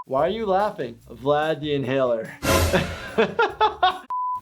Why are you laughing? Vlad the Inhaler.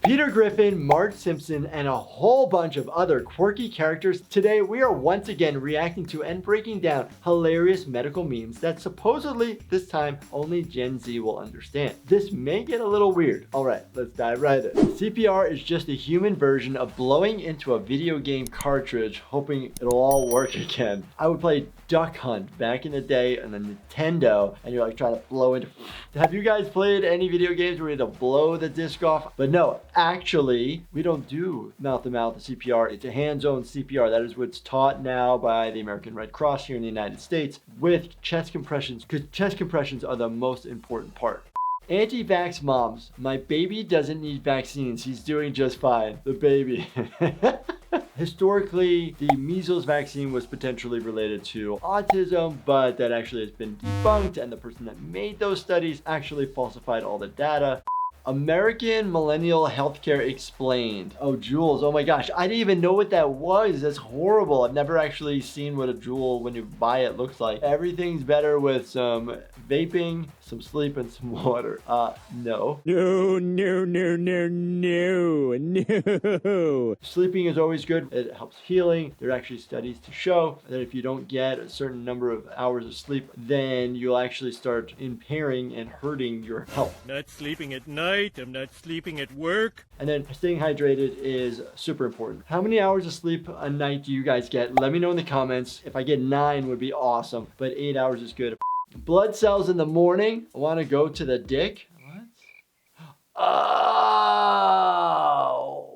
Peter Griffin, Marge Simpson, and a whole bunch of other quirky characters. Today, we are once again reacting to and breaking down hilarious medical memes that supposedly, this time, only Gen Z will understand. This may get a little weird. All right, let's dive right in. CPR is just a human version of blowing into a video game cartridge, hoping it'll all work again. I would play Duck Hunt back in the day on the Nintendo, and you're like trying to blow into... Have you guys played any video games where you had to blow the disc off? But no. Actually, we don't do mouth-to-mouth CPR. It's a hands-on CPR. That is what's taught now by the American Red Cross here in the United States with chest compressions, because chest compressions are the most important part. Anti-vax moms. My baby doesn't need vaccines. He's doing just fine. The baby. Historically, the measles vaccine was potentially related to autism, but that actually has been debunked, and the person that made those studies actually falsified all the data. American Millennial Healthcare Explained. Oh, Juuls. Oh my gosh. I didn't even know what that was. That's horrible. I've never actually seen what a Juul, when you buy it, looks like. Everything's better with some vaping, some sleep, and some water. No. No. Sleeping is always good. It helps healing. There are actually studies to show that if you don't get a certain number of hours of sleep, then you'll actually start impairing and hurting your health. Not sleeping at night. I'm not sleeping at work. And then staying hydrated is super important. How many hours of sleep a night do you guys get? Let me know in the comments. If I get 9 would be awesome, but 8 hours is good. Blood cells in the morning. I want to go to the dick. What? Oh,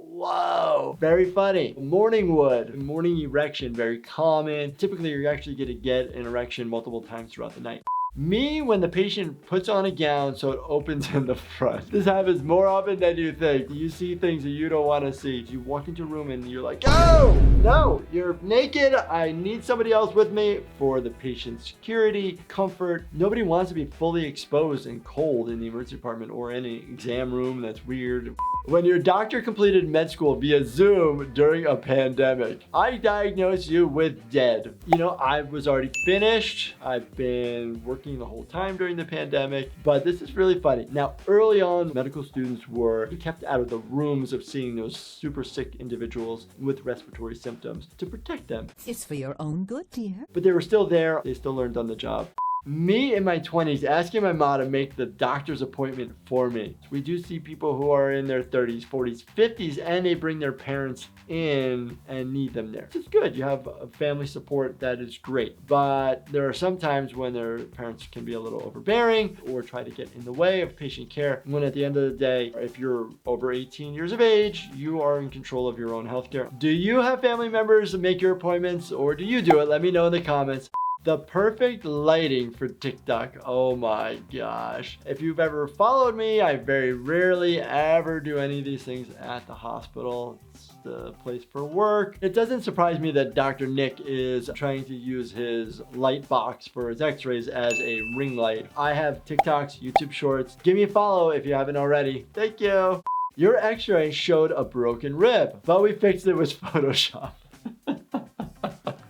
whoa. Very funny. Morning wood. Morning erection, very common. Typically, you're actually going to get an erection multiple times throughout the night. Me when the patient puts on a gown so it opens in the front. This happens more often than you think. You see things that you don't want to see. You walk into a room and you're like, oh, no, you're naked. I need somebody else with me for the patient's security, comfort. Nobody wants to be fully exposed and cold in the emergency department or any exam room. That's weird. When your doctor completed med school via Zoom during a pandemic, I diagnosed you with dead. You know, I was already finished. I've been working the whole time during the pandemic, but this is really funny. Now, early on, medical students were kept out of the rooms of seeing those super sick individuals with respiratory symptoms to protect them. It's for your own good, dear. But they were still there. They still learned on the job. Me in my 20s asking my mom to make the doctor's appointment for me. We do see people who are in their 30s, 40s, 50s, and they bring their parents in and need them there. It's good. You have a family support. That is great. But there are some times when their parents can be a little overbearing or try to get in the way of patient care. When at the end of the day, if you're over 18 years of age, you are in control of your own healthcare. Do you have family members make your appointments, or do you do it? Let me know in the comments. The perfect lighting for TikTok. Oh my gosh. If you've ever followed me, I very rarely ever do any of these things at the hospital. It's the place for work. It doesn't surprise me that Dr. Nick is trying to use his light box for his x-rays as a ring light. I have TikToks, YouTube Shorts. Give me a follow if you haven't already. Thank you. Your x-ray showed a broken rib, but we fixed it with Photoshop.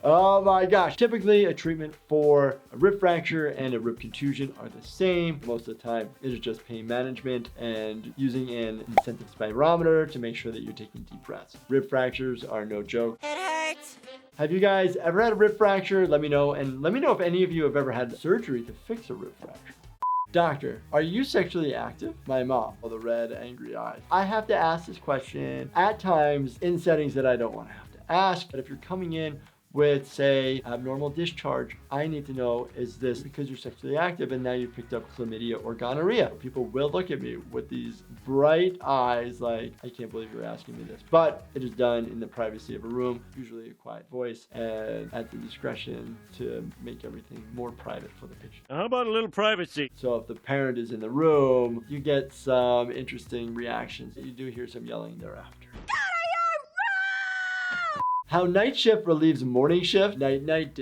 Oh my gosh. Typically, a treatment for a rib fracture and a rib contusion are the same. Most of the time, it is just pain management and using an incentive spirometer to make sure that you're taking deep breaths. Rib fractures are no joke. It hurts. Have you guys ever had a rib fracture? Let me know. And let me know if any of you have ever had surgery to fix a rib fracture. Doctor, are you sexually active? My mom. Oh, the red, angry eyes. I have to ask this question at times in settings that I don't want to have to ask. But if you're coming in with, say, abnormal discharge, I need to know, is this because you're sexually active and now you picked up chlamydia or gonorrhea? People will look at me with these bright eyes like, I can't believe you're asking me this. But it is done in the privacy of a room, usually a quiet voice, and at the discretion to make everything more private for the patient. How about a little privacy? So if the parent is in the room, you get some interesting reactions. You do hear some yelling thereafter. How night shift relieves morning shift. Night.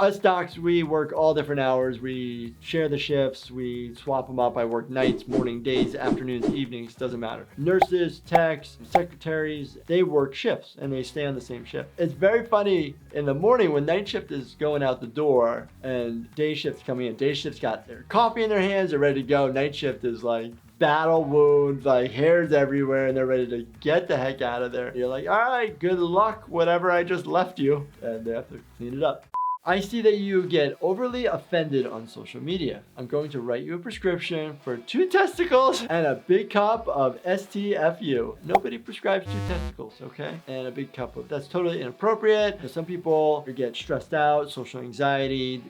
Us docs, we work all different hours. We share the shifts. We swap them up. I work nights, morning, days, afternoons, evenings, doesn't matter. Nurses, techs, secretaries, they work shifts and they stay on the same shift. It's very funny in the morning when night shift is going out the door and day shift's coming in. Day shift's got their coffee in their hands, they're ready to go. Night shift is like battle wounds, like hairs everywhere, and they're ready to get the heck out of there. You're like, all right, good luck, whatever I just left you. And they have to clean it up. I see that you get overly offended on social media. I'm going to write you a prescription for 2 testicles and a big cup of STFU. Nobody prescribes 2 testicles, okay? And a big cup of, that's totally inappropriate. Because some people get stressed out, social anxiety,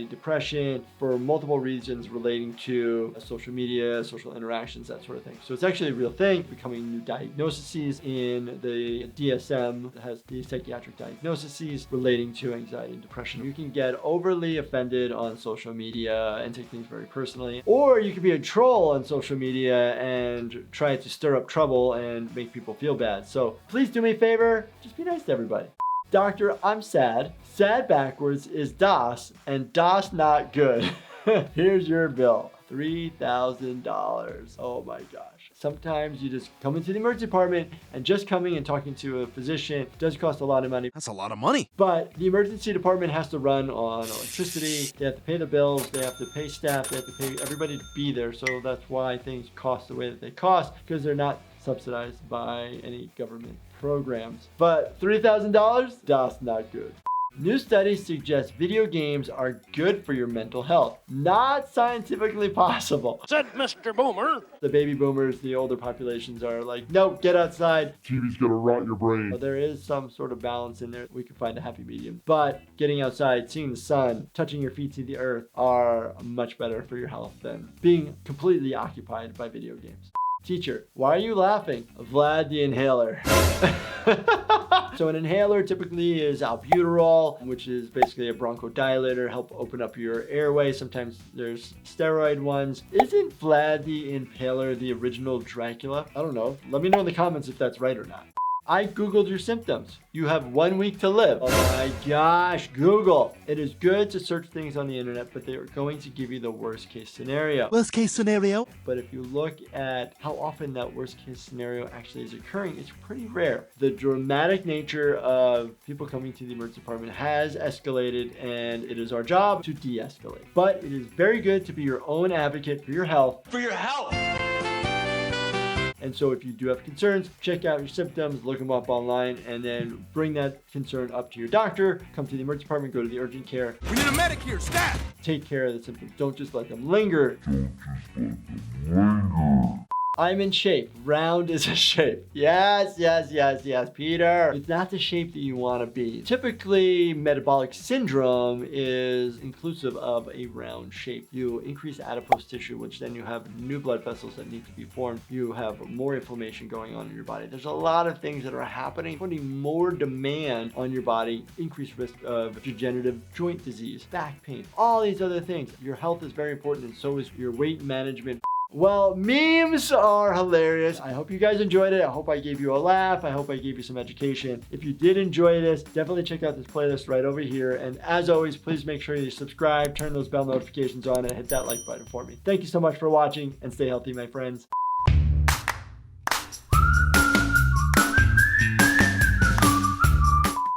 depression, for multiple reasons relating to social media, social interactions, that sort of thing. So it's actually a real thing, becoming new diagnoses in the DSM, that has the psychiatric diagnoses relating to anxiety and depression. You can get overly offended on social media and take things very personally. Or you can be a troll on social media and try to stir up trouble and make people feel bad. So please do me a favor, just be nice to everybody. Doctor, I'm sad. Sad backwards is DOS, and DOS not good. Here's your bill. $3,000. Oh my gosh. Sometimes you just come into the emergency department, and just coming and talking to a physician does cost a lot of money. That's a lot of money. But the emergency department has to run on electricity. They have to pay the bills. They have to pay staff. They have to pay everybody to be there. So that's why things cost the way that they cost, because they're not subsidized by any government programs. But $3,000? That's not good. New studies suggest video games are good for your mental health. Not scientifically possible. Said Mr. Boomer. The baby boomers, the older populations are like, nope, get outside. TV's gonna rot your brain. But there is some sort of balance in there. We can find a happy medium. But getting outside, seeing the sun, touching your feet to the earth are much better for your health than being completely occupied by video games. Teacher, why are you laughing? Vlad the inhaler. So an inhaler typically is albuterol, which is basically a bronchodilator, help open up your airway. Sometimes there's steroid ones. Isn't Vlad the Impaler the original Dracula? I don't know. Let me know in the comments if that's right or not. I Googled your symptoms. You have 1 week to live. Oh my gosh, Google. It is good to search things on the internet, but they are going to give you the worst case scenario. Worst case scenario? But if you look at how often that worst case scenario actually is occurring, it's pretty rare. The dramatic nature of people coming to the emergency department has escalated, and it is our job to de-escalate. But it is very good to be your own advocate for your health. For your health. And so if you do have concerns, check out your symptoms, look them up online, and then bring that concern up to your doctor. Come to the emergency department, go to the urgent care. We need a medic here, stat! Take care of the symptoms. Don't just let them linger. I'm in shape. Round is a shape. Yes, Peter. It's not the shape that you want to be. Typically, metabolic syndrome is inclusive of a round shape. You increase adipose tissue, which then you have new blood vessels that need to be formed. You have more inflammation going on in your body. There's a lot of things that are happening, putting more demand on your body, increased risk of degenerative joint disease, back pain, all these other things. Your health is very important, and so is your weight management. Well, memes are hilarious. I hope you guys enjoyed it. I hope I gave you a laugh. I hope I gave you some education. If you did enjoy this, definitely check out this playlist right over here. And as always, please make sure you subscribe, turn those bell notifications on, and hit that like button for me. Thank you so much for watching, and stay healthy, my friends.